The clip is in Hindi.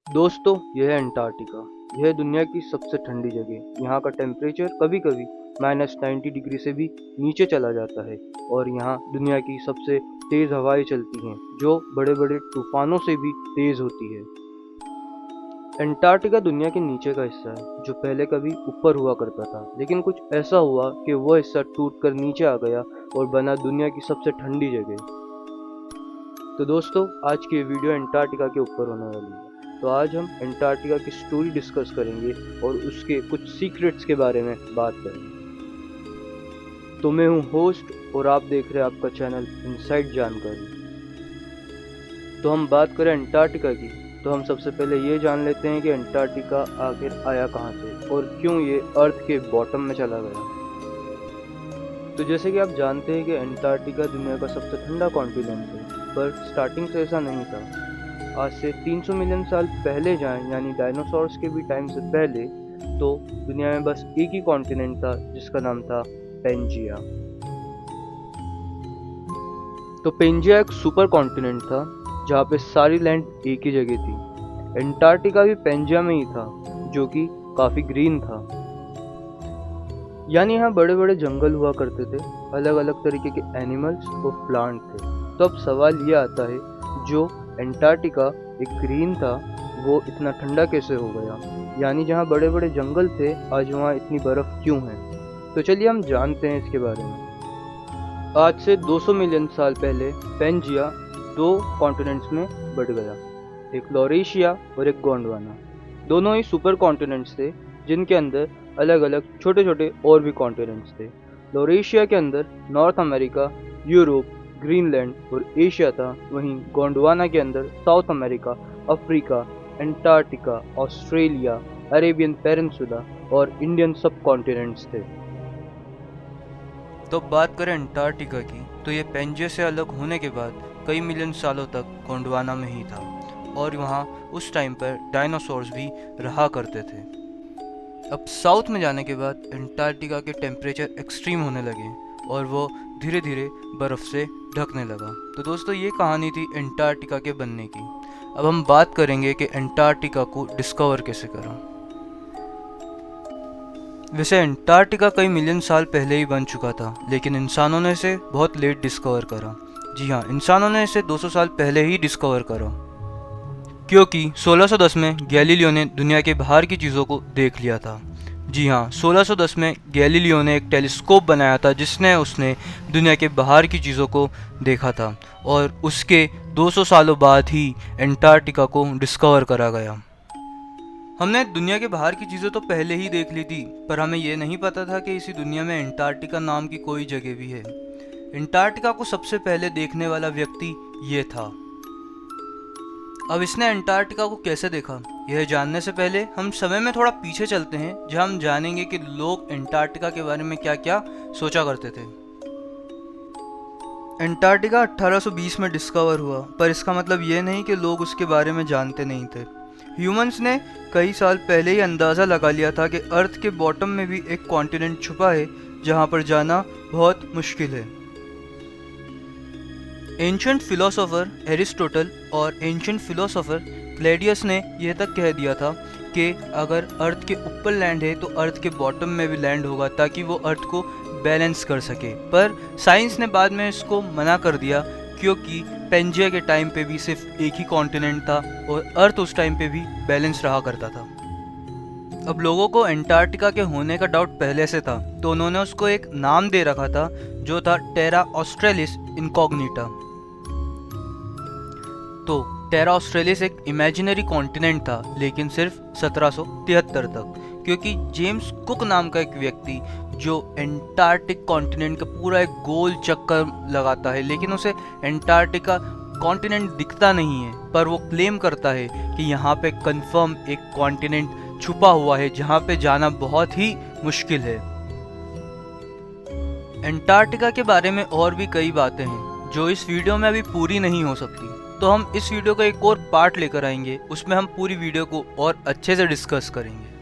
दोस्तों, यह है अंटार्कटिका। यह दुनिया की सबसे ठंडी जगह। यहाँ का टेम्परेचर कभी कभी -90 डिग्री से भी नीचे चला जाता है और यहाँ दुनिया की सबसे तेज़ हवाएं चलती हैं, जो बड़े बड़े तूफानों से भी तेज़ होती है। अंटार्कटिका दुनिया के नीचे का हिस्सा है, जो पहले कभी ऊपर हुआ करता था, लेकिन कुछ ऐसा हुआ कि वह हिस्सा टूट कर नीचे आ गया और बना दुनिया की सबसे ठंडी जगह। तो दोस्तों, आज की ये वीडियो अंटार्कटिका के ऊपर होने वाली है। तो आज हम अंटार्कटिका की स्टोरी डिस्कस करेंगे और उसके कुछ सीक्रेट्स के बारे में बात करेंगे। तो मैं हूँ होस्ट और आप देख रहे हैं आपका चैनल इनसाइड जानकारी। तो हम बात करें अंटार्कटिका की, तो हम सबसे पहले ये जान लेते हैं कि अंटार्कटिका आखिर आया कहाँ से और क्यों ये अर्थ के बॉटम में चला गया। तो जैसे कि आप जानते हैं कि अंटार्कटिका दुनिया का सबसे ठंडा कॉन्टिनेंट है, पर स्टार्टिंग से ऐसा नहीं था। आज से 300 मिलियन साल पहले जाएं, यानी डायनासोर्स के भी टाइम से पहले, तो दुनिया में बस एक ही कॉन्टिनेंट था जिसका नाम था पेंजिया। तो पेंजिया एक सुपर कॉन्टिनेंट था जहाँ पे सारी लैंड एक ही जगह थी। अंटार्कटिका भी पेंजिया में ही था, जो कि काफ़ी ग्रीन था। यानी यहाँ बड़े बड़े जंगल हुआ करते थे, अलग अलग तरीके के एनिमल्स और प्लांट थे। तो अब सवाल ये आता है, जो अंटार्कटिका एक ग्रीन था, वो इतना ठंडा कैसे हो गया? यानी जहाँ बड़े बड़े जंगल थे, आज वहाँ इतनी बर्फ़ क्यों है? तो चलिए हम जानते हैं इसके बारे में। आज से 200 मिलियन साल पहले पेंजिया दो कॉन्टिनेंट्स में बढ़ गया, एक लॉरेशिया और एक गोंडवाना। दोनों ही सुपर कॉन्टिनेंट्स थे, जिनके अंदर अलग अलग छोटे छोटे और भी कॉन्टिनेंट्स थे। लॉरेशिया के अंदर नॉर्थ अमेरिका, यूरोप, ग्रीनलैंड और एशिया था। वहीं गोंडवाना के अंदर south America, Africa, Antarctica, Australia, Arabian peninsula और इंडियन सब कॉन्टिनेंट्स थे। तो बात करें अंटार्कटिका की, तो ये पेंजिया से अलग होने के बाद कई मिलियन सालों तक गोंडवाना में ही था और वहाँ उस टाइम पर डायनासोर्स भी रहा करते थे। अब साउथ में जाने के बाद अंटार्कटिका के टेम्परेचर एक्सट्रीम होने लगे और वो धीरे धीरे बर्फ़ से ढकने लगा। तो दोस्तों, ये कहानी थी अंटार्कटिका के बनने की। अब हम बात करेंगे कि अंटार्कटिका को डिस्कवर कैसे करा। वैसे अंटार्कटिका कई मिलियन साल पहले ही बन चुका था, लेकिन इंसानों ने इसे बहुत लेट डिस्कवर करा। जी हाँ, इंसानों ने इसे 200 साल पहले ही डिस्कवर करा, क्योंकि 1610 में गैलीलियो ने दुनिया के बाहर की चीज़ों को देख लिया था। जी हाँ, 1610 में गैलीलियो ने एक टेलीस्कोप बनाया था, जिसने उसने दुनिया के बाहर की चीज़ों को देखा था और उसके 200 सालों बाद ही अंटार्कटिका को डिस्कवर करा गया। हमने दुनिया के बाहर की चीज़ें तो पहले ही देख ली थी, पर हमें यह नहीं पता था कि इसी दुनिया में अंटार्कटिका नाम की कोई जगह भी है। अंटार्कटिका को सबसे पहले देखने वाला व्यक्ति ये था। अब इसने अंटार्कटिका को कैसे देखा, यह जानने से पहले हम समय में थोड़ा पीछे चलते हैं, जहां हम जानेंगे कि लोग अंटार्कटिका के बारे में क्या क्या सोचा करते थे। अंटार्कटिका 1820 में डिस्कवर हुआ, पर इसका मतलब ये नहीं कि लोग उसके बारे में जानते नहीं थे। ह्यूमंस ने कई साल पहले ही अंदाज़ा लगा लिया था कि अर्थ के बॉटम में भी एक कॉन्टिनेंट छुपा है, जहां पर जाना बहुत मुश्किल है। एंशिएंट फिलोसोफर एरिस्टोटल और एंशिएंट फिलोसोफर क्लैडियस ने यह तक कह दिया था कि अगर अर्थ के ऊपर लैंड है तो अर्थ के बॉटम में भी लैंड होगा, ताकि वो अर्थ को बैलेंस कर सके। पर साइंस ने बाद में इसको मना कर दिया, क्योंकि पेंजिया के टाइम पे भी सिर्फ एक ही कॉन्टिनेंट था और अर्थ उस टाइम पे भी बैलेंस रहा करता था। अब लोगों को अंटार्कटिका के होने का डाउट पहले से था, तो उन्होंने उसको एक नाम दे रखा था, जो था टेरा ऑस्ट्रेलिस इनकॉग्निटा। तो टेरा ऑस्ट्रेलिस एक इमेजिनरी कॉन्टिनेंट था, लेकिन सिर्फ 1773 तक, क्योंकि जेम्स कुक नाम का एक व्यक्ति, जो अंटार्कटिक कॉन्टिनेंट का पूरा एक गोल चक्कर लगाता है, लेकिन उसे अंटार्कटिका कॉन्टिनेंट दिखता नहीं है, पर वो क्लेम करता है कि यहाँ पे कंफर्म एक कॉन्टिनेंट छुपा हुआ है, जहाँ पे जाना बहुत ही मुश्किल है। अंटार्कटिका के बारे में और भी कई बातें हैं, जो इस वीडियो में अभी पूरी नहीं हो सकती, तो हम इस वीडियो का एक और पार्ट लेकर आएंगे, उसमें हम पूरी वीडियो को और अच्छे से डिस्कस करेंगे।